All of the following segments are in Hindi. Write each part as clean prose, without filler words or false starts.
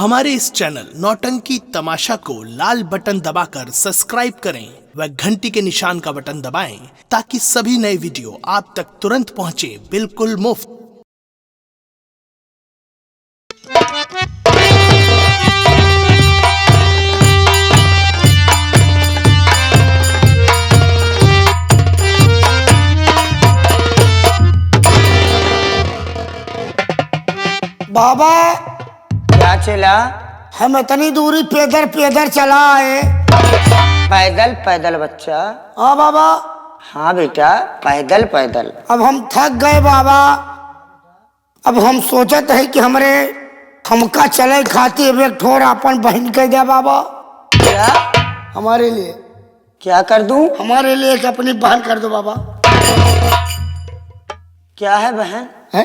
हमारे इस चैनल नौटंकी तमाशा को लाल बटन दबाकर सब्सक्राइब करें व घंटी के निशान का बटन दबाएं ताकि सभी नए वीडियो आप तक तुरंत पहुंचे बिल्कुल मुफ्त। बाबा क्या चला? हम इतनी दूरी पैदल पैदल चला आए। पैदल पैदल बच्चा? हाँ बाबा। हाँ बेटा, पैदल पैदल। अब हम थक गए बाबा। अब हम सोचत है कि हमका चले खातिर एक ठोर अपन बहन के दे बाबा। क्या? हमारे लिए क्या कर दूं? हमारे लिए एक अपनी बहन कर दो बाबा। क्या है बहन? है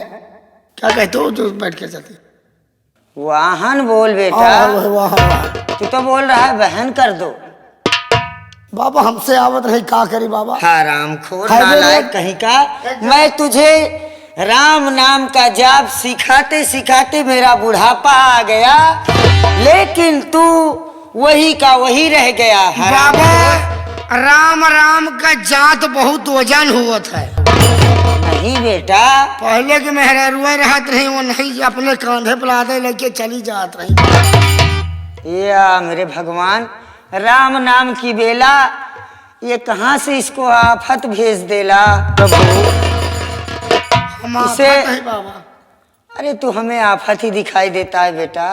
क्या कहते हो जो बैठ के चलते? वाहन बोल बेटा। वाह तू तो बोल रहा है बहन कर दो। बाबा हमसे आवत नहीं, का करी बाबा। हरामखोर नालायक कहीं का। मैं तुझे राम नाम का जाप सिखाते सिखाते मेरा बुढ़ापा आ गया, लेकिन तू वही का वही रह गया। बाबा राम राम का जात बहुत वजन हुआ है। नहीं बेटा, पहले के मेहरुआ रहत रही वो नहीं अपने कांधे पर लादे लेके चली जात रही। या मेरे भगवान, राम नाम की बेला ये कहाँ से इसको आफत भेज देला प्रभु। इसे बाबा, अरे तू हमें आफत ही दिखाई देता है बेटा।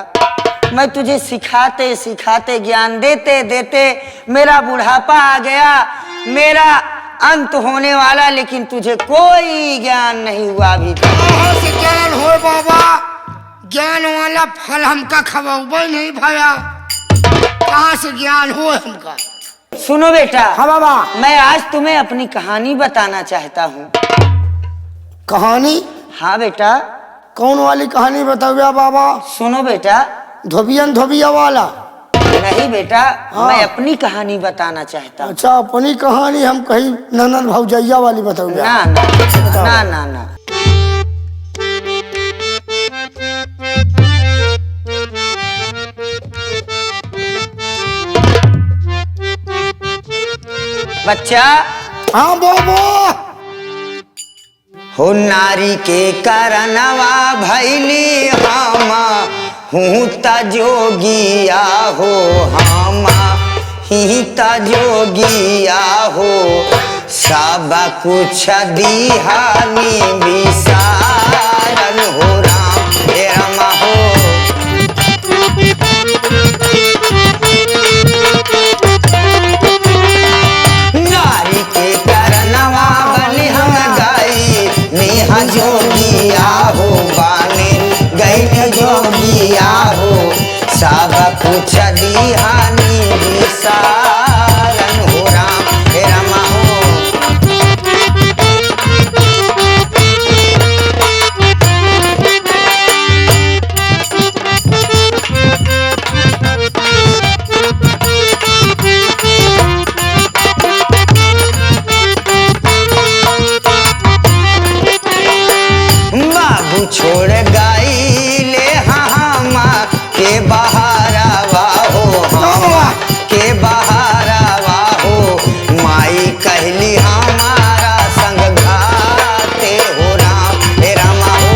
मैं तुझे सिखाते सिखाते ज्ञान देते देते मेरा बुढ़ापा आ गया, मेरा अंत होने वाला, लेकिन तुझे कोई ज्ञान नहीं हुआ अभी तक। कहाँ से ज्ञान हो बाबा? ज्ञान वाला फल हमका खवाबे नहीं भया। कहाँ से ज्ञान हो हमका? सुनो बेटा। हाँ बाबा। मैं आज तुम्हें अपनी कहानी बताना चाहता हूँ। कहानी? हाँ बेटा। कौन वाली कहानी बताओ बाबा? सुनो बेटा। धोबियन धोबिया वाला? नहीं बेटा, हाँ। मैं अपनी कहानी बताना चाहता हूँ। अच्छा अपनी कहानी? हम कहीं ननद भौजैया वाली बताओ। ना ना ना ना ना। बच्चा। हाँ बोबो। हो नारी के करनवा भैली हामा हूँ जोगिया हो, हामा ही जोगिया हो, सब कुछ दिहानी विसारन हो राम हे रमा हो। नारी के करनवा बलि हम गाई नेहा जोगिया हो, बाने गई जोगिया हो, सब कुछ दिहानी विसारन हो राम हे रमा हो। बाबू छोड़ गई ले हामा के बहारावा हो, हामा के बहारावा हो, माई कहली हमारा संग घाते हो राम हे रमा हो।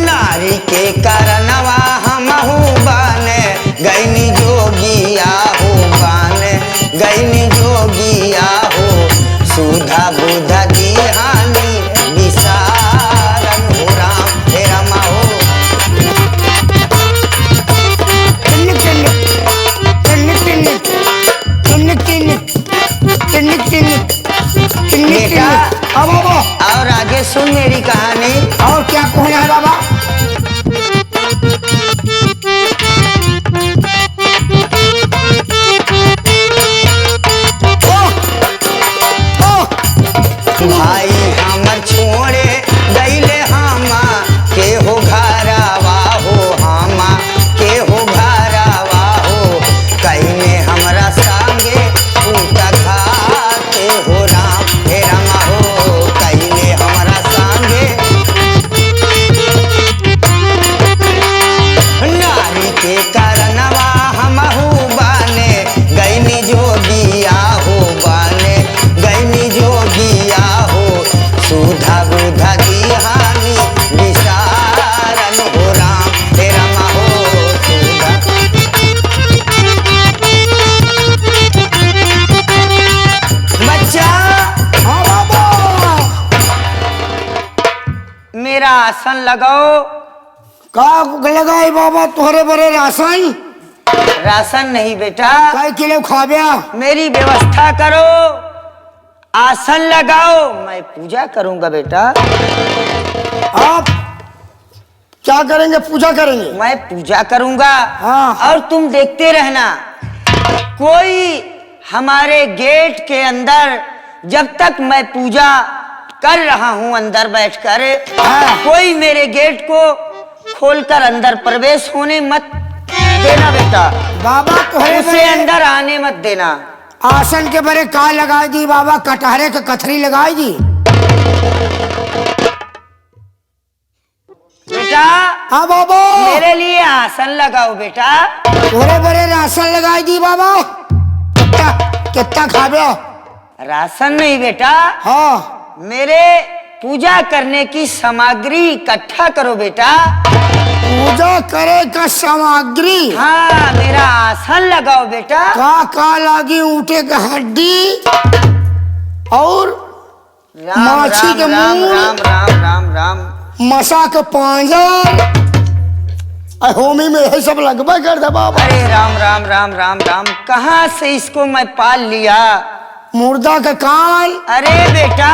नारी के करनवा हमहू बने गईनी जोगिया हो, बने गईनी जोगिया हो, सुधा बुधा दिहानी विसारन हो राम हे रमा हो। बेटा हाँ बाबा। और आगे सुन मेरी कहानी। और क्या कहना है बाबा? भाई हमर छोड़े गईले हामा के हो घरावा हो, हामा के हो घरावा हो, कहीं हमरा संगे उनका खाते हो राम हे रमा हो, कहीं हमरा मेरा आसन लगाओ। का लगाई बाबा तोहरे बड़े राशन? राशन नहीं बेटा, काय किलो खाब्या? मेरी व्यवस्था करो, आसन लगाओ, मैं पूजा करूंगा बेटा। आप क्या करेंगे? पूजा करेंगे? मैं पूजा करूंगा। हाँ। और तुम देखते रहना, कोई हमारे गेट के अंदर जब तक मैं पूजा कर रहा हूं अंदर बैठकर, हाँ। कोई मेरे गेट को खोलकर अंदर प्रवेश होने मत देना बेटा। बाबा तोहरे उसे बड़े अंदर आने मत देना। आसन के बड़े का लगाई दी बाबा? कटहरे के कथरी लगाई दी बेटा। हाँ बाबा, मेरे लिए आसन लगाओ बेटा। तोहरे बड़े राशन लगाई दी बाबा। कितना कितना खाब्या? राशन नहीं बेटा, हाँ, मेरे पूजा करने की सामग्री इकट्ठा करो बेटा। पूजा करे का सामग्री? हाँ, मेरा आसन लगाओ बेटा। का लागी? ऊँटे का हड्डी और राम माछी राम के राम मूल? राम राम राम राम। मसा के पांजर? होमी में यही सब लगभग कर दे बाबा। अरे राम राम राम राम राम, कहाँ से इसको मैं पाल लिया? मुर्दा का कान? अरे बेटा,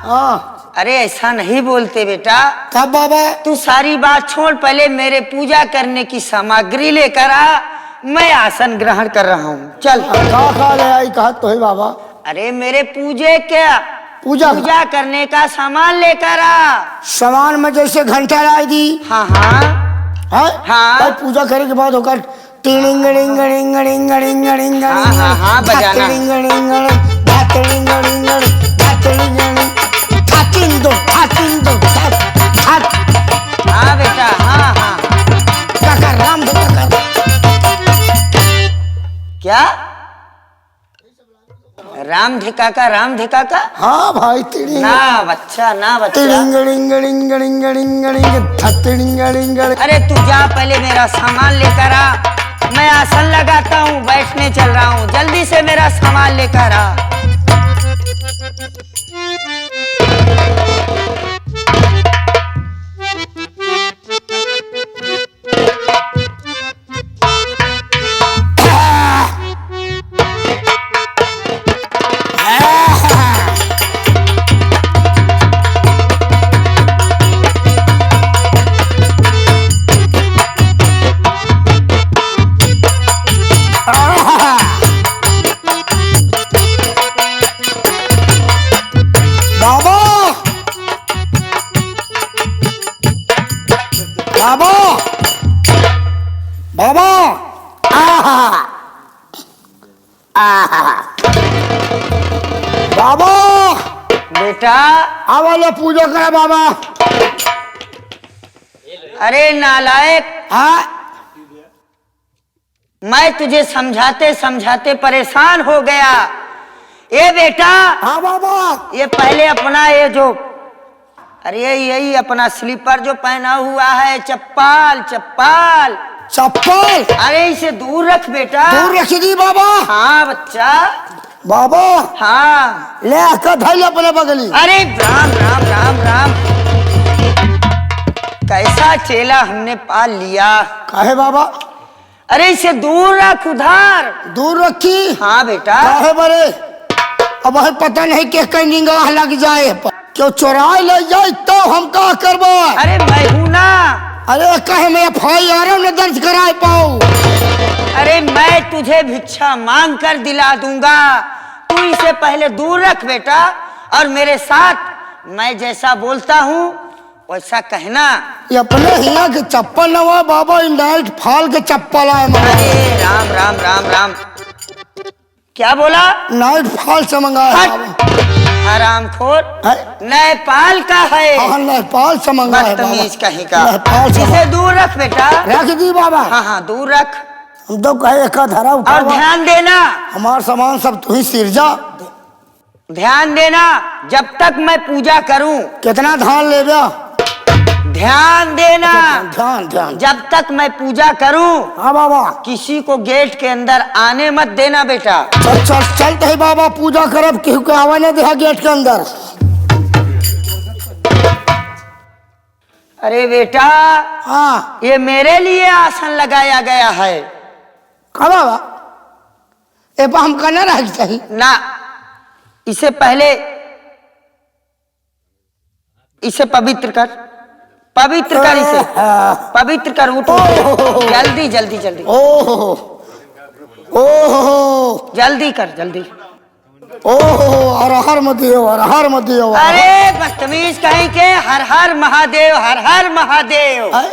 हाँ, अरे ऐसा नहीं बोलते बेटा। कब बाबा? तू सारी बात छोड़, पहले मेरे पूजा करने की सामग्री लेकर आ, मैं आसन ग्रहण कर रहा हूँ। चल। का ले आई? कहा तो है बाबा। अरे मेरे पूजे क्या पूजा पूजा करने का सामान लेकर आ। सामान में जैसे घंटा लाई दी? हाँ हाँ हाँ, हाँ। भाई पूजा करे के बाद होकर टिंग टिंग टिंग टिंग टिंग टिंग हाँ, हाँ, हाँ, बजाना। टिंग टिंग टिंग हाँ बेटा, हाँ हाँ। राम क्या? राम धिका का, राम धिका का? हाँ भाई, टिंग ना बच्चा, ना बच्चा। टिंग टिंग टिंग टिंग टिंग टिंग। अरे तू जा, पहले मेरा सामान लेकर आ, मैं आसन लगाता हूँ, बैठने चल रहा हूँ। जल्दी से मेरा सामान लेकर आ। बाबा, बाबा, आहा, आहा, बाबा, बेटा। आवाले पूजा करा बाबा। अरे नालायक, हाँ, मैं तुझे समझाते समझाते परेशान हो गया। ए बेटा, हाँ बाबा, ये पहले अपना ये जो, अरे यही अपना स्लीपर जो पहना हुआ है, चप्पल चप्पल चप्पल, अरे इसे दूर रख बेटा। दूर रखी दी बाबा। हाँ बच्चा, बाबा, हाँ। ले आकर धैल अपने बगली। अरे राम राम राम राम, कैसा चेला हमने पाल लिया। काहे बाबा? अरे इसे दूर रख, उधार दूर रखी। हाँ बेटा। काहे बरे? अब हमें पता नहीं कि कहीं निगाह लग जाए, क्यों चुराए ले जाए तो हम क्या करबो? अरे मैं हूं ना। अरे कहे मैं FIR न दर्ज कराए पाऊँ? अरे मैं तुझे भिक्षा मांग कर दिला दूंगा, तू इसे पहले दूर रख बेटा, और मेरे साथ मैं जैसा बोलता हूँ वैसा कहना। ये अपने हिया के चप्पल न हुआ बाबा, नाइट फॉल के चप्पल आए। अरे राम राम राम राम, क्या बोला? नाइट फॉल से मंगाया हट, हरामखोर, है? नेपाल का है। हाँ, नेपाल से मंगाया बदतमीज कहीं का। नेपाल से इसे दूर रख बेटा। रख दी बाबा। हाँ हाँ दूर रख, हम तो कहे एक धरा और उठा, ध्यान देना, हमारा सामान सब तू ही सिरजा। ध्यान देना, जब तक मैं पूजा करूं। कितना धान ले गया? ध्यान देना, ध्यान ध्यान। जब तक मैं पूजा करूं हाँ बाबा, किसी को गेट के अंदर आने मत देना बेटा। चल चल चलते ही बाबा, पूजा करब, केहू के आवा नहीं दे गेट के अंदर। अरे बेटा, हाँ ये मेरे लिए आसन लगाया गया है का बाबा, ए पर हम करना रह चाहिए ना। इसे पहले इसे पवित्र कर, पवित्र कर इसे, पवित्र कर। उठो जल्दी जल्दी जल्दी, ओहो ओहो जल्दी कर जल्दी। ओहो, हर हर महादेव, हर हर महादेव। अरे बदतमीज कहीं के, हर हर महादेव, हर हर महादेव, अरे,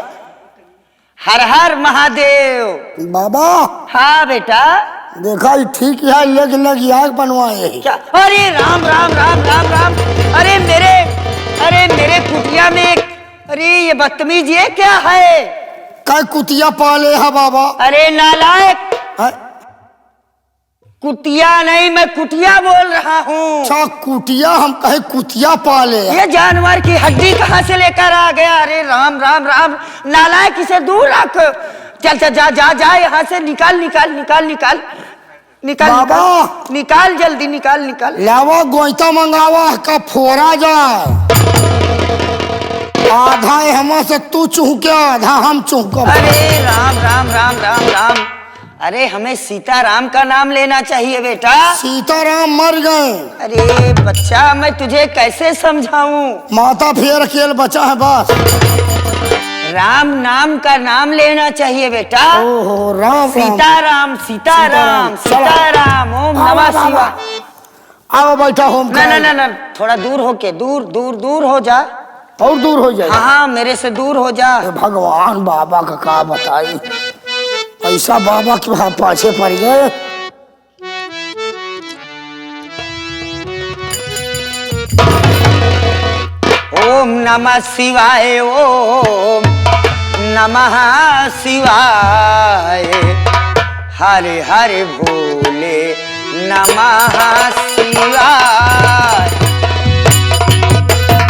हर हर महादेव। बाबा हाँ बेटा, देखा ही ठीक है, लेकिन लगी आग बनवाए। क्या? अरे राम राम राम राम राम। अरे मेरे कुटिया में अरे ये बदतमीज ये क्या है? काय कुतिया पाले है बाबा? अरे नालायक, है? कुतिया नहीं, मैं कुटिया बोल रहा हूँ। अच्छा कुटिया, हम कहे कुतिया पाले है। ये जानवर की हड्डी कहाँ से लेकर आ गया? अरे राम राम राम, नालायक, इसे दूर रख। चल चल, जा जा जा, यहाँ से निकाल निकाल निकाल निकाल निकाल बाबा। निकाल, निकाल जल्दी, निकाल निकाल। लावा गोईता मंगावा का फोरा जाए, आधा हम से तू चूके, आधा हम चूक। अरे राम राम राम राम राम। अरे हमें सीताराम का नाम लेना चाहिए बेटा। सीताराम मर गए। अरे बच्चा, मैं तुझे कैसे समझाऊं? माता फेर खेल बचा है बस। राम नाम का नाम लेना चाहिए बेटा। ओहो राम सीताराम सीताराम सीताराम, ओम नमः शिवाय। आओ बैठा होम। ना ना ना ना, थोड़ा दूर होके, दूर दूर दूर हो जा। और दूर हो जाए। हाँ हाँ, मेरे से दूर हो जा। भगवान बाबा का बताई, ऐसा बाबा के पाछे पड़ गए। ओम नमः शिवाय, ओम नमः शिवाय, हरे हरे भोले नमः शिवाय।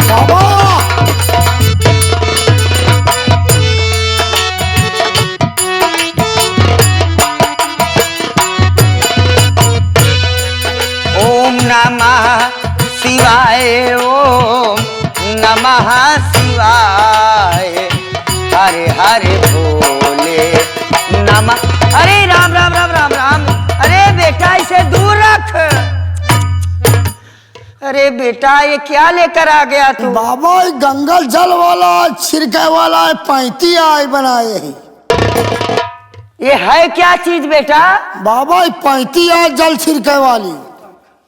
बाबा ओम नमः शिवाय, ओम नमः शिवाय, हरे हरे भोले नमः। अरे राम राम राम राम राम। अरे बेटा, इसे दूर रख। अरे बेटा, ये क्या लेकर आ गया तू? बाबा ये गंगा जल वाला छिड़के वाला 35 आय बनाए हैं। ये है क्या चीज बेटा? बाबा ये 35 आय जल छिड़के वाली।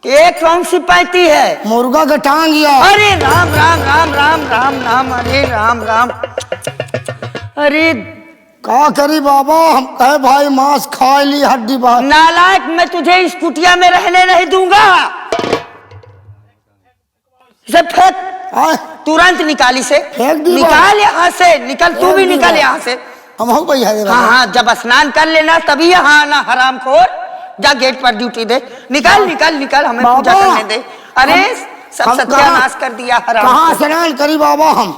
ये कौन सी पैती है? मुर्गा का टांग या। अरे राम राम राम राम राम राम, अरे राम राम। अरे का करी बाबा, हम कहे भाई मांस खा ली, हड्डी बाहर। नालायक, मैं तुझे इस कुटिया में रहने नहीं दूंगा। इसे फेंक, आय, तुरंत निकाल इसे। फेंक दी निकाल यहाँ से, निकल, तू भी फेंक दी निकल बाबा। यहाँ से। हम हो भाई है हाँ हाँ, जब स्नान कर लेना तभी यहाँ आना, हरामखोर। जा गेट पर ड्यूटी दे। निकाल निकाल निकाल, हमें पूजा बाबा, करने दे। अरे सब हम सत्यानाश कर दिया हराम। कहाँ स्नान करी बाबा? हम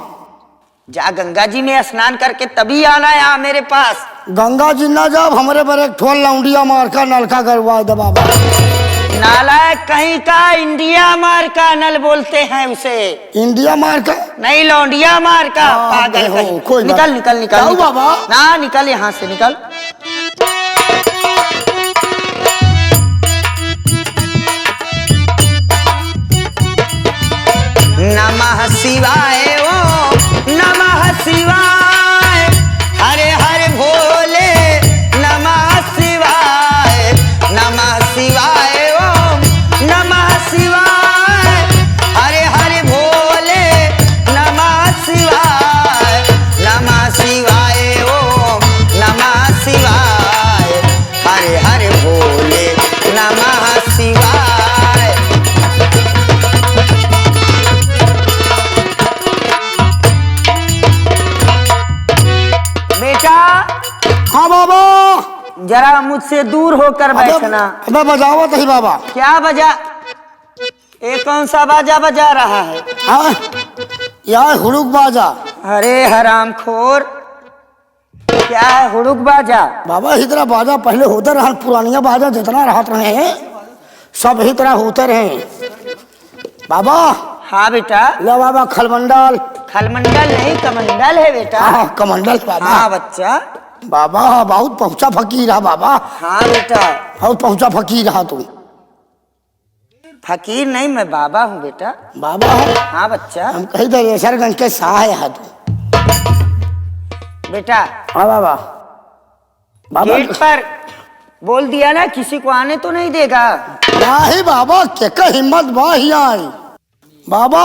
जा गंगा जी में स्नान करके तभी आना यहाँ मेरे पास। गंगा जी ना जाब, हमारे पर एक ठोल लौंडिया मार का नलका करवा दे बाबा। नालायक कहीं का, इंडिया मार का नल बोलते हैं उसे। इंडिया मार का नहीं, लौंडिया मार का, हाँ, पागल हो, कहीं। कोई बात निकल निकल निकल, जाओ निकल। बाबा। ना निकल यहाँ से, निकल। नमः शिवाय, ओम नमः शिवाय, हरे हरे भोले नमः शिवाय, नमः शिवाय, ओम नमः शिवाय, हरे हरे भोले नमः शिवाय, नमः शिवाय, ओम नमः शिवाय, हरे हरे भोले नमः शिवाय। बेटा, हाँ बाबा। जरा मुझसे दूर होकर बैठना। अबे बजाओ तो ही बाबा। क्या बजा? ये कौन सा बाजा बजा रहा है? हाँ यार हुड़ुक बाजा। अरे हरामखोर, क्या है हुड़ुक बाजा? बाबा ही तरह बाजा पहले होते रहा, पुरानिया बाजा जितना रहत रहे हैं सब ही तरह होते रहे बाबा। हाँ बेटा। लो बाबा खलमंडल। खलमंडल नहीं, कमंडल है बेटा। हाँ कमंडल बाबा। हाँ बच्चा। बाबा बहुत पहुंचा फकीर है बाबा। हाँ बेटा। बहुत पहुंचा फकीर है तुम। फकीर नहीं, मैं बाबा हूँ बेटा। बाबा है? हाँ बच्चा। हम कहीं दरेसरगंज के साय है तुम। बेटा। हाँ बाबा। बाबा गेट पर बोल दिया ना, किसी को आने तो नहीं देगा। नहीं बाबा, क्या हिम्मत बाही आई बाबा।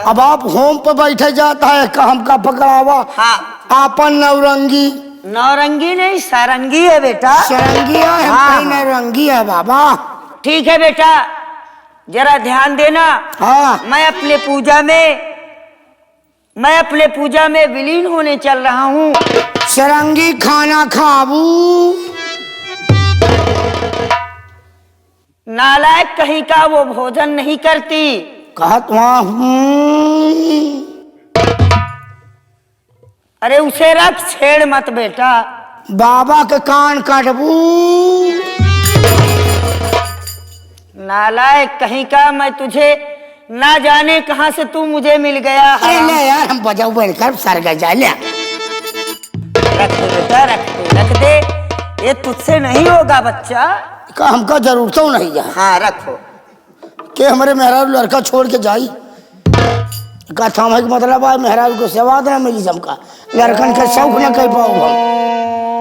अब आप होम पे बैठे जाता है का हमका पकड़ावा। हाँ। आपन नवरंगी। नौरंगी नहीं, सारंगी है बेटा। सरंगी है। हाँ। नवरंगी है बाबा। ठीक है बेटा, जरा ध्यान देना। हाँ। मैं अपने पूजा में विलीन होने चल रहा हूँ। सरंगी खाना खाबू। नालायक कहीं का, वो भोजन नहीं करती। कहा अरे उसे रख, छेड़ मत बेटा। बाबा के कान काटबू। नालायक कहीं का, मैं तुझे ना जाने कहां से तू मुझे मिल गया। अरे यार हम बजाऊ बनकर सर गजा ले। रख दे बेटा, रख दे। ये तुझसे नहीं होगा बच्चा। का हमका जरूरत तो नहीं है। हाँ रखो। के हमारे मेहरारू लड़का छोड़ के जाई का थाम है, मतलब है मेहरारू को सेवा ना मिली। हमका लड़कन के शौक न कर पाऊ हम।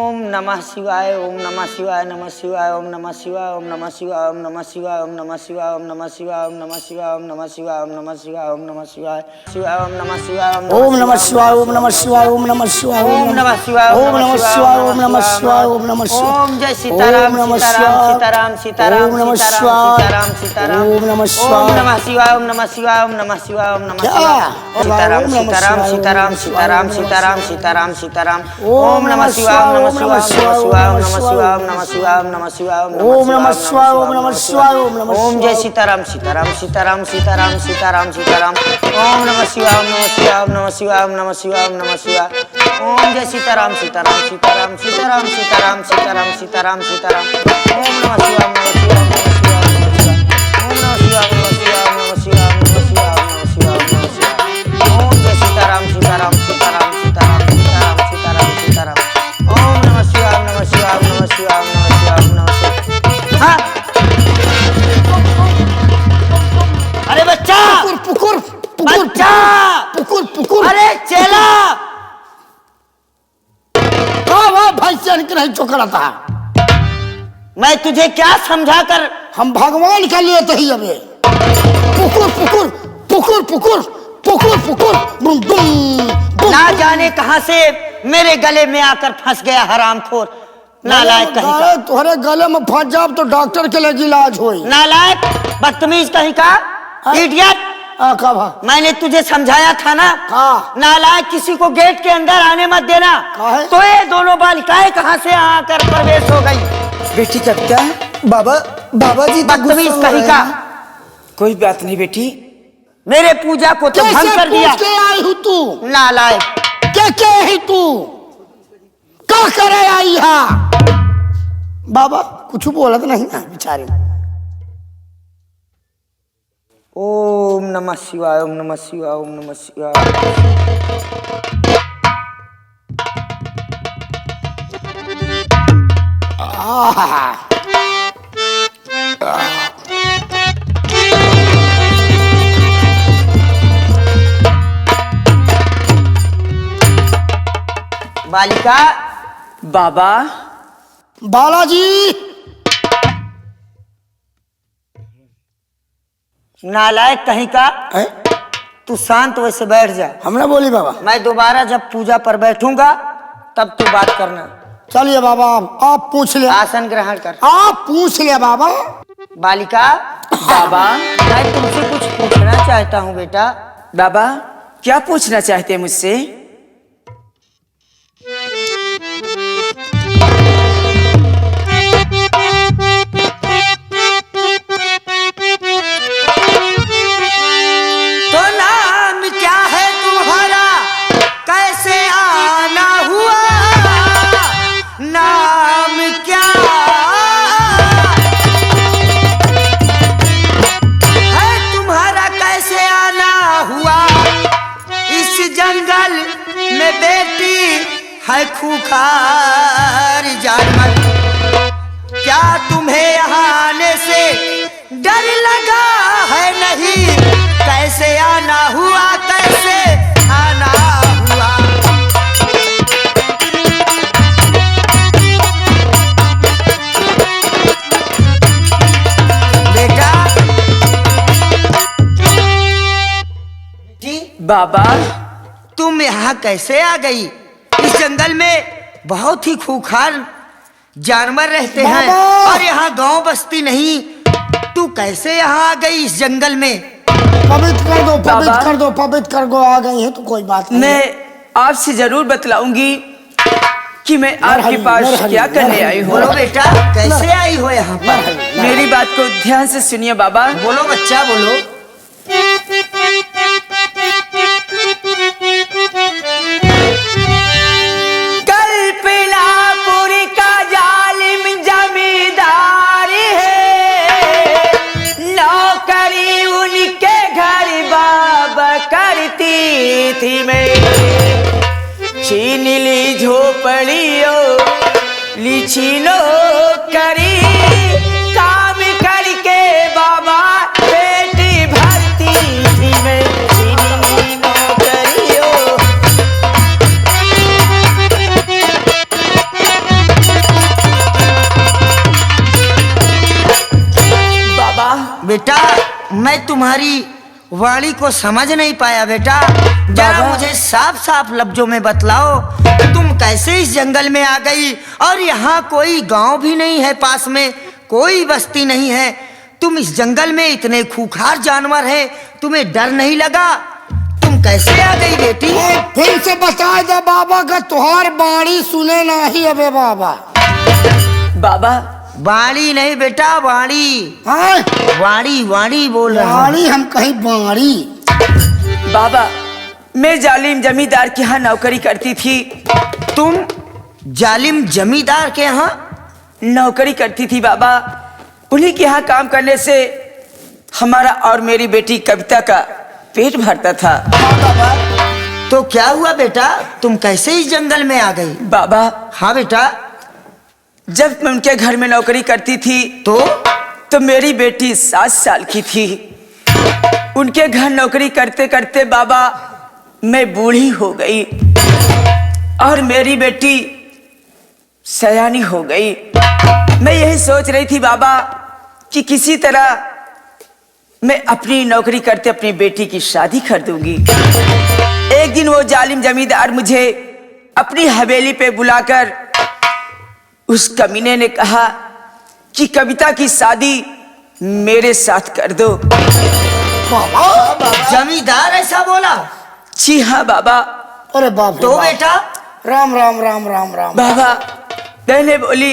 ओम नमः शिवाय, ओम नमः शिवाय, नमः शिवाय, ओम नमः शिवाय, ओम नमः शिवाय, ओम नमः शिवाय, ओम नमः शिवाय, ओम नमः शिवाय, ओम नमः शिवाय, ओम नमः शिवाय, ओम नमः शिवाय, ओम नमः शिवाय, शिवाय, ओम नमः शिवाय, ओम नमः शिवाय, ओम नमः शिवाय, ओम नमः शिवाय, ओम नमः शिवाय, ओम नमः शिवाय, ओम नमः शिवाय, ओम नमः शिवाय। ओम जय सीताराम, सीताराम, सीताराम, ओम नमः सीताराम, शिवाय, सीताराम, ओम नमः शिवाय, ओम नमः शिवाय, ओम नमः शिवाय, ओम नमः शिवाय, ओम नमः शिवाय, सीताराम, सीताराम, सीताराम, सीताराम, सीताराम, सीताराम, सीताराम। ओम नमः शिवाय, ओम नमः शिवाय, ओम नमः शिवाय, ओम नमः शिवाय, ओम नमः शिवाय, ओम नमः शिवाय, ओम नमः शिवाय, ओम नमः शिवाय। ओम जय सीताराम, सीताराम, सीताराम, सीताराम, सीताराम, सीताराम। ओम नमः शिवाय, ओम नमः शिवाय, ओम नमः शिवाय, ओम नमः शिवाय, ओम नमः शिवाय। ओम जय सीताराम, सीताराम, सीताराम, सीताराम, सीताराम, सीताराम, सीताराम, सीताराम। ओम नमः शिवाय, ओम नमः शिवाय, ओम नमः शिवाय, ओम नमः शिवाय, ओम नमः शिवाय, ओम नमः शिवाय, ओम नमः शिवाय, ओम नमः शिवाय, ओम नमः शिवाय। ओम जय सीताराम, सीताराम, सीताराम, सीताराम, सीताराम, सीताराम, सीताराम। ओम नमः शिवाय, ओम नमः शिवाय, ओम नमः शिवाय, ओम नमः शिवाय, ओम नमः शिवाय। हाँ। अरे बच्चा, पुकुर बच्चा, पुकुर पुकुर। अरे चेला। वाह भाई से नहीं चुकराता। मैं तुझे क्या समझा कर। हम भगवान के लिए तो ही अबे पुकुर पुकुर पुकुर पुकुर पुकुर पुकुर बुम बुम। ना जाने कहां से मेरे गले में आकर फंस गया हरामखोर। नालायक कहीं का। तुम्हारे गले में फंस जाओ तो डॉक्टर के लगी इलाज होई। नालायक, बदतमीज कहीं का, इडियट। मैंने तुझे समझाया था ना। हाँ। नालायक, किसी को गेट के अंदर आने मत देना। तो ये दोनों बालिकाएं कहां से आकर प्रवेश हो गई। बेटी कब क्या है? बाबा जी तो बदतमीज गुस्सा हो कहीं रहे का। हैं। कोई बात नहीं बेटी। मेरे पूजा को तो भंग कर दिया। कैसे आई हूँ तू? नालायक। क्या है तू? क्या करे आई है? बाबा कुछ बोलत नहीं ना बेचारे। ओम नमः शिवाय, ओम नमः शिवाय, ओम नमः शिवाय। बालिका। बाबा। बालाजी। नालायक कहीं का। तू शांत वैसे बैठ जा। हमने बोली बाबा। मैं दोबारा जब पूजा पर बैठूंगा तब तू बात करना। चलिए बाबा आप पूछ ले। आसन ग्रहण कर। आप पूछ ले बाबा। बालिका। बाबा। मैं तुमसे कुछ पूछना चाहता हूँ बेटा। बाबा क्या पूछना चाहते हैं मुझसे? तो नाम क्या है तुम्हारा, कैसे आना हुआ, नाम क्या है तुम्हारा, कैसे आना जंगल में बेटी है खूंखार जानवर। क्या तुम्हें यहाँ आने से डर लगा है नहीं? कैसे आना हुआ, कैसे आना हुआ? बेटा बाबा तुम यहाँ कैसे आ गई? इस जंगल में बहुत ही खूंखार जानवर रहते हैं बाबा! और यहाँ गांव बस्ती नहीं। तू कैसे यहाँ आ गई इस जंगल में? पवित्र कर दो, बाबा। पवित्र कर दो, पवित्र कर दो। आ गई है तो कोई बात नहीं। मैं आपसे जरूर बतलाऊंगी कि मैं आपके पास क्या करने आई हूँ। बोलो बेटा, कैसे आई हो यहाँ पर? मेरी बात को ध्यान से सुनिए बाबा। बोलो बच्चा, बोलो। कल्पनापुरी का जालिम जमींदार है, नौकरी उनके घर बाबा करती थी। मैं छीन ली झोपड़ियों, ली छीनो करी, काम करके बाबा पेटी भरती थी। मैं छीन ली नौकरियों। बाबा बेटा मैं तुम्हारी वाणी को समझ नहीं पाया बेटा। जरा बाबा। मुझे साफ साफ लफ्जों में बतलाओ, तुम कैसे इस जंगल में आ गई? और यहाँ कोई गांव भी नहीं है, पास में कोई बस्ती नहीं है। तुम इस जंगल में इतने खूंखार जानवर हैं, तुम्हें डर नहीं लगा? तुम कैसे आ गई बेटी? फिर से बता दे बाबा का तुहार बाणी सुने नहीं अबे बाबा। बाबा वाणी नहीं बेटा, वाणी। हाँ वाणी वाणी बोल रहा हूँ। बाणी, हम कहीं बाणी। बाबा मैं जालिम जमींदार के यहाँ नौकरी करती थी। तुम जालिम जमींदार के यहाँ नौकरी करती थी बाबा। उन्हीं के यहाँ काम करने से हमारा और मेरी बेटी कविता का पेट भरता था। तो क्या हुआ बेटा, तुम कैसे इस जंगल में आ गई? बाबा हाँ बेटा। जब मैं उनके घर में नौकरी करती थी तो मेरी बेटी 7 साल की थी। उनके घर नौकरी करते करते बाबा मैं बूढ़ी हो गई और मेरी बेटी सयानी हो गई। मैं यही सोच रही थी बाबा कि किसी तरह मैं अपनी नौकरी करते अपनी बेटी की शादी कर दूंगी। एक दिन वो जालिम जमींदार मुझे अपनी हवेली पे बुलाकर उस कमीने ने कहा कि कविता की शादी मेरे साथ कर दो। जमींदार ऐसा बोला? जी हाँ बाबा। अरे बाप रे तो बाप। बेटा राम राम राम राम राम। बाबा मैंने बोली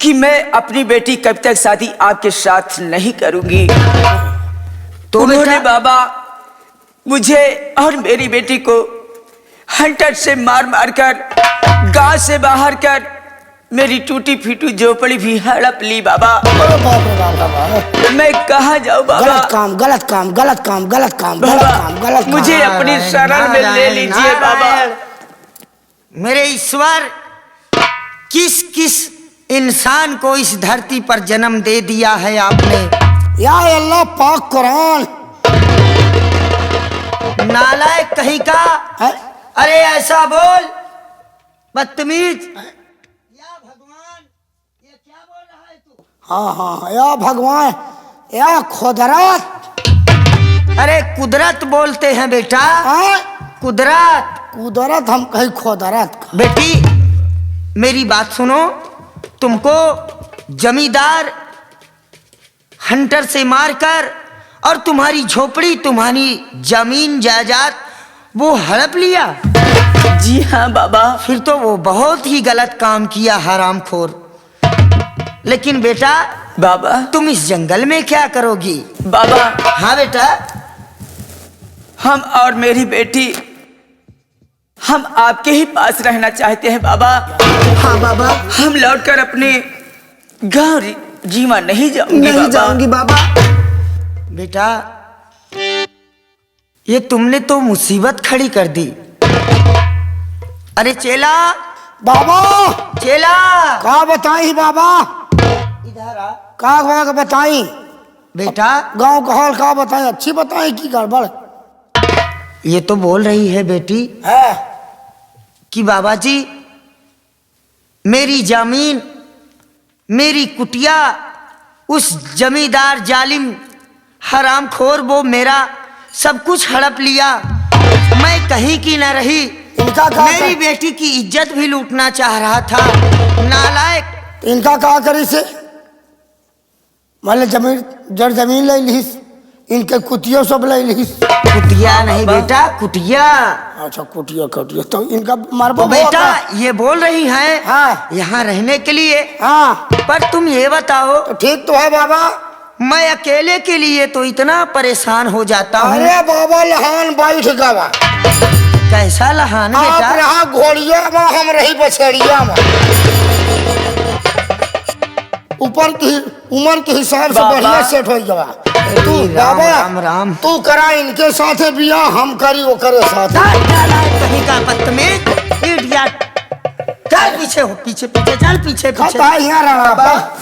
कि मैं अपनी बेटी कविता की शादी आपके साथ नहीं करूंगी। तो उन्होंने बेटा बाबा मुझे और मेरी बेटी को हंटर से मार मार कर गांव से बाहर कर मेरी टूटी फीटू झोपड़ी भी हड़प ली बाबा। अरे बाप रे बाप बाबा। मैं कहाँ जाऊँ बाबा? गलत काम, गलत काम, गलत काम, गलत काम, गलत बाबा काम, गलत काम। मुझे अपनी शरण में ले लीजिए बाबा। नारायण। मेरे ईश्वर, किस किस इंसान को इस धरती पर जन्म दे दिया है आपने? या अल्लाह पाक कुरान। नालायक कहीं का। है? अरे ऐसा बोल, बदतमीज। या भगवान, ये क्या बोल रहा है तू? हाँ हाँ, या भगवान, या खुदरत। अरे कुदरत बोलते हैं बेटा, हाँ? कुदरत। कुदरत, हम कहीं खुदरत। बेटी मेरी बात सुनो, तुमको जमींदार हंटर से मारकर और तुम्हारी झोपड़ी, तुम्हारी जमीन जायदाद वो हड़प लिया। जी हाँ बाबा। फिर तो वो बहुत ही गलत काम किया, हरामखोर। लेकिन बेटा बाबा तुम इस जंगल में क्या करोगी? बाबा हाँ बेटा। हम और मेरी बेटी हम आपके ही पास रहना चाहते हैं बाबा। हाँ बाबा। हम लौटकर अपने गांव जीवा नहीं जाऊंगी नहीं बाबा। जाऊंगी बाबा। बेटा ये तुमने तो मुसीबत खड़ी कर दी। अरे चेला, बाबा चेला, का बताई बाबा, इधर आ का बताई बेटा। गांव का हाल का बताई, अच्छी बताई की गड़बड़ ये तो बोल रही है बेटी है कि बाबा जी मेरी जमीन, मेरी कुटिया, उस जमींदार जालिम हरामखोर वो मेरा सब कुछ हड़प लिया। मैं कहीं की न रही। इनका का मेरी बेटी की इज्जत भी लूटना चाह रहा था, नालायक। इनका का करी से मतलब जड़ जमीन ले लीस, इनके कुटिया सब ले लीस। कुटिया नहीं बेटा, कुटिया। अच्छा कुटिया कुटिया तो इनका मारबो तो बेटा ये बोल रही हैं हाँ। यहाँ रहने के लिए। हाँ पर तुम ये बताओ, तो ठीक तो है बाबा। मैं अकेले के लिए तो इतना परेशान हो जाता हूँ। अरे बाबा लहान बैठ गवा, कैसा लहान आप बेटा? रहा घोड़िया में, हम रही बछड़िया में। ऊपर की उम्र के हिसाब से बाबा। बढ़िया सेट हो गवा। तू राम बाबा राम राम। तू करा इनके साथे बिया, हम करी ओकरे साथे। कहीं का बदतमीज, इडियट। चल पीछे हो, पीछे पीछे चल, पीछे पीछे। खाता है यहाँ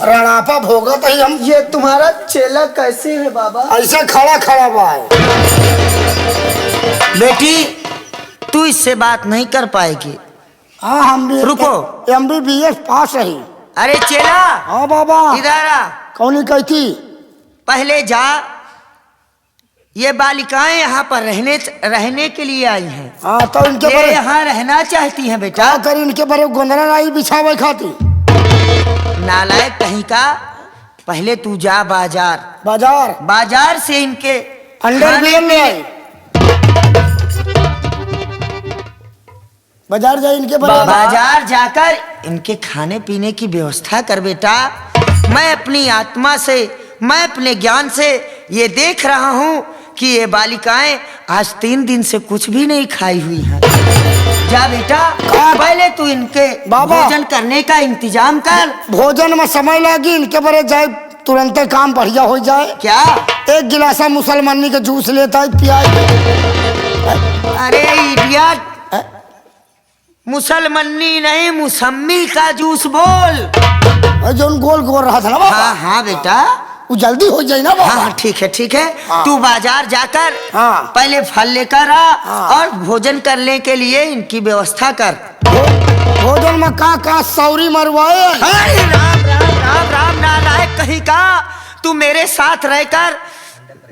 रणापा भोगत है हम। ये तुम्हारा चेला कैसे है बाबा? ऐसे खड़ा खड़ा बा है। बेटी तू इससे बात नहीं कर पाएगी। हाँ हम भी रुको। MBBS पास रही। अरे चेला, हाँ बाबा इधर आ। कौनी कहती पहले जा, ये बालिकाएं यहाँ पर रहने के लिए आई हैं। हाँ तो इनके ये बारे यहाँ रहना चाहती हैं बेटा। क्या करी, इनके बारे गोंदरा लाई बिछावे खाती। नालायक कहीं का। पहले तू जा बाजार, बाजार से इनके अंडरवियर ले आई। बाजार जाए इनके बारे बाजार जाकर इनके खाने पीने की व्यवस्था कर बेटा। मैं अपनी आत्मा से, मैं अपने ज्ञान से ये देख रहा हूँ कि ये बालिकाएं आज 3 दिन से कुछ भी नहीं खाई हुई हैं। जा बेटा, पहले तू इनके बाबा। भोजन करने का इंतजाम कर। भोजन में समय लगी, इनके बारे जाए तुरंत काम बढ़िया हो जाए। क्या? एक गिलासा मुसलमानी का जूस लेता है पिया। अरे इडियट, मुसलमानी नहीं मुसम्मी का जूस बोल। जो गोल गोल रहा था ना बाबा। हाँ हाँ बेटा, वो जल्दी हो जाए ना बाबा। हाँ ठीक है ठीक है। हाँ। तू बाजार जाकर हाँ। पहले फल लेकर आ हाँ। और भोजन करने के लिए इनकी व्यवस्था कर। भोजन में का सौरी मरवाए। अरे राम राम राम राम, नालायक कहीं का। तू मेरे साथ रहकर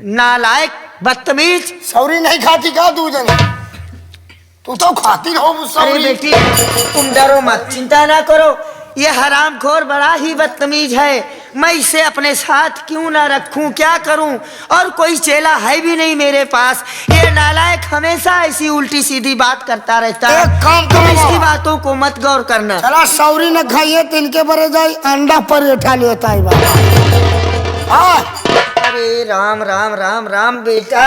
नालायक, बदतमीज। सौरी नहीं खाती का तू जन? तू तो खाती हो अरे सौरी। बेटी तुम डरो मत, चिंता ना करो। ये हरामखोर बड़ा ही बदतमीज है। मैं इसे अपने साथ क्यों ना रखूं, क्या करूं? और कोई चेला है भी नहीं मेरे पास। ये नालायक हमेशा ऐसी उल्टी सीधी बात करता रहता है। एक काम तुम करो इसकी बाबा। बातों को मत गौर करना। चला सौरी न खाइए तो इनके बारे जाए अंडा परेठा लेता है बाबा। हाँ अरे राम राम राम राम बेटा,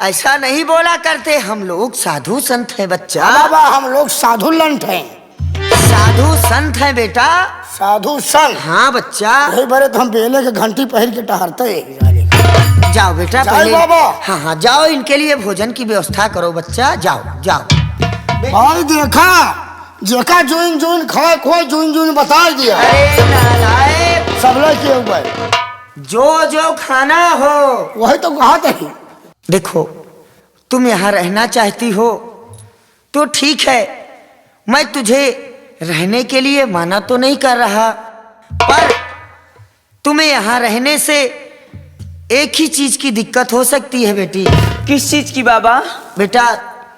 ऐसा नहीं बोला करते। हम लोग साधु संत हैं बच्चा। बाबा हम लोग साधु लंट हैं। साधु संत हैं बेटा। साधु संत। हाँ बच्चा। यही बारे तो हम बेले के घंटी पहन के टहरते हैं। जाओ बेटा जाओ पहले। बाबा। हाँ हाँ जाओ, इनके लिए भोजन की व्यवस्था करो बच्चा। जाओ जाओ। भाई देखा जेका जून जून खाए खोए जून जून बता दिया। अरे नालायक, सब लोग के ऊपर जो जो खाना हो। वही तो कहा था। देखो तुम यहाँ रहना चाहती हो तो ठीक है, मैं तुझे रहने के लिए माना तो नहीं कर रहा, पर तुम्हें यहाँ रहने से एक ही चीज की दिक्कत हो सकती है बेटी। किस चीज की बाबा? बेटा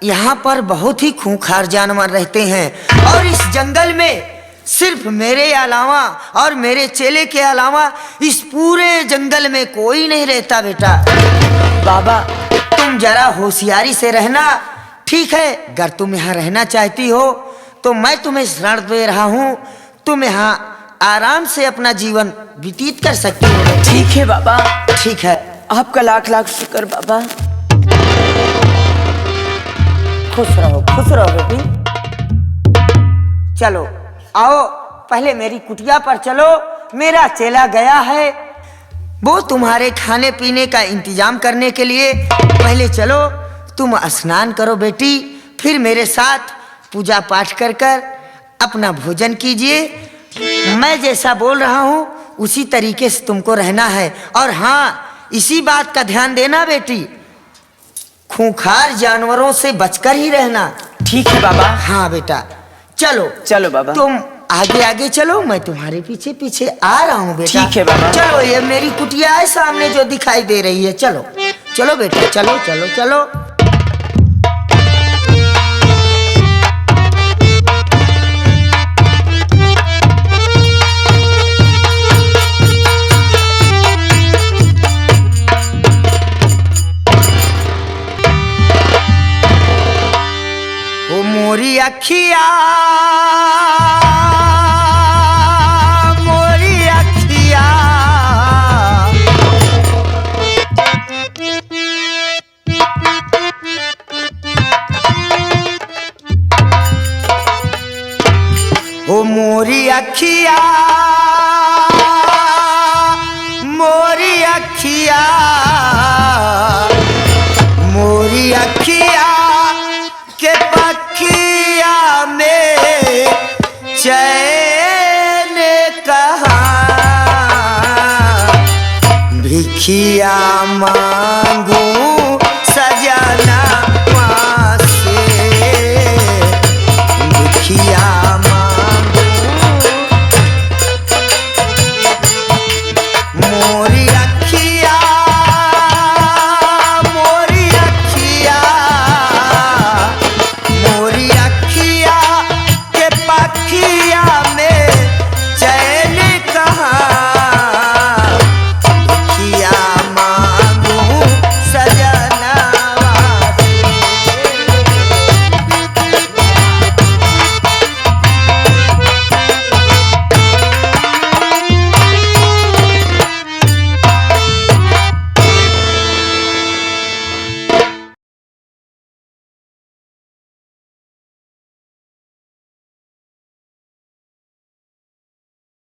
यहाँ पर बहुत ही खूंखार जानवर रहते हैं और इस जंगल में सिर्फ मेरे अलावा और मेरे चेले के अलावा इस पूरे जंगल में कोई नहीं रहता बेटा। बाबा तुम जरा होशियारी से रहना, ठीक है? अगर तुम यहाँ रहना चाहती हो तो मैं तुम्हें शरण दे रहा हूँ। तुम यहाँ आराम से अपना जीवन व्यतीत कर सकती हो। ठीक है बाबा, ठीक है। आपका लाख लाख शुक्र बाबा। खुश रहो बेटी। चलो आओ, पहले मेरी कुटिया पर चलो। मेरा चेला गया है, वो तुम्हारे खाने पीने का इंतजाम करने के लिए। पहले चलो, तुम स्नान करो बेटी, फिर मेरे साथ पूजा पाठ कर कर अपना भोजन कीजिए। मैं जैसा बोल रहा हूँ उसी तरीके से तुमको रहना है। और हाँ, इसी बात का ध्यान देना बेटी, खूंखार जानवरों से बचकर ही रहना। ठीक है बाबा। हाँ बेटा, चलो चलो बाबा। तुम आगे आगे चलो, मैं तुम्हारे पीछे पीछे आ रहा हूँ बेटा। ठीक है बाबा। चलो, ये मेरी कुटिया है सामने जो दिखाई दे रही है। चलो चलो बेटा, चलो चलो चलो। ओ मोरी अखिया, मोरी अखिया, ओ मोरी अखिया, मोरी अखिया, मोरी अखिया के पखिया में चैन कहाँ, भिखिया माँ